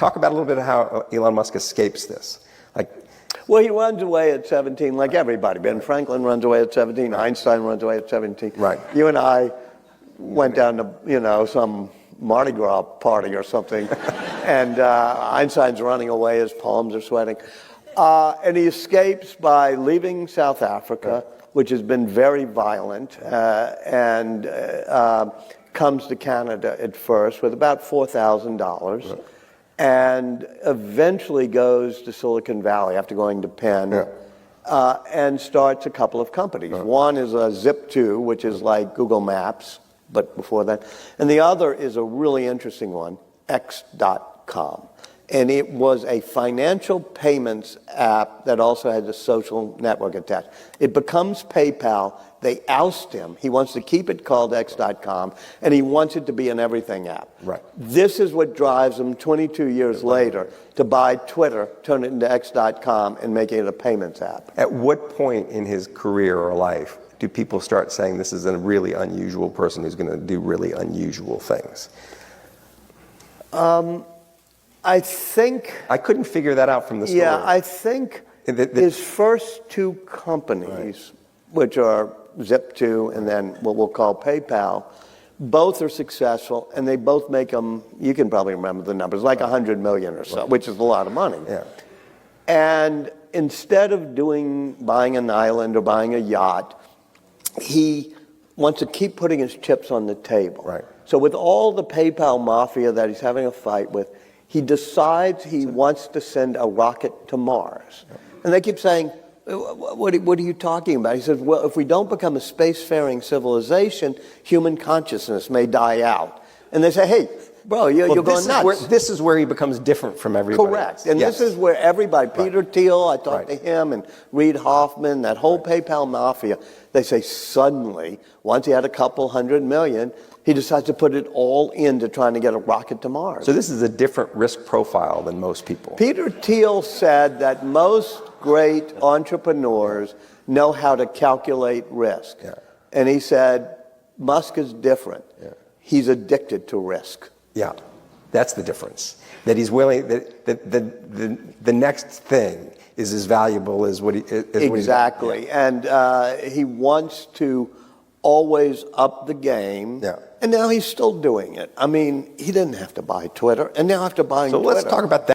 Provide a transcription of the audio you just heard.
Talk about a little bit of how Elon Musk escapes this. Well, he runs away at 17 like everybody. Ben Franklin runs away at 17. Einstein runs away at 17. Right. You and I went down to, some Mardi Gras party or something, and Einstein's running away, his palms are sweating. And he escapes by leaving South Africa, which has been very violent, and comes to Canada at first with about $4,000. And eventually goes to Silicon Valley after going to Penn, and starts a couple of companies. One is a Zip2, which is like Google Maps, but before that. And the other is a really interesting one, X.com. And it was a financial payments app that also had a social network attached. It becomes PayPal. They oust him. He wants to keep it called X.com, and he wants it to be an everything app. Right. This is what drives him 22 years later to buy Twitter, turn it into X.com, and make it a payments app. At what point in his career or life do people start saying this is a really unusual person who's going to do really unusual things? I think... I couldn't figure that out from the story. Yeah, I think his first two companies, which are Zip2 and then what we'll call PayPal, both are successful, and they both make them, you can probably remember the numbers, like 100 million or so, which is a lot of money. Yeah. And instead of buying an island or buying a yacht, he wants to keep putting his chips on the table. Right. So with all the PayPal mafia that he's having a fight with, he decides he wants to send a rocket to Mars. And they keep saying, what are you talking about? He says, well, if we don't become a spacefaring civilization, human consciousness may die out. And they say, hey, bro, you're going nuts. This is where he becomes different from everybody. Correct. And this is where everybody, Peter Thiel, I talked to him, and Reid Hoffman, that whole PayPal mafia, they say suddenly, once he had a couple $100 million, he decides to put it all into trying to get a rocket to Mars. So this is a different risk profile than most people. Peter Thiel said that most great entrepreneurs know how to calculate risk. Yeah. And he said, Musk is different. Yeah. He's addicted to risk. Yeah, that's the difference. That he's willing, the next thing is as valuable as what he is. Exactly. And he wants to always up the game. Yeah. And now he's still doing it. I mean, he didn't have to buy Twitter, and now after buying Twitter. So let's talk about that.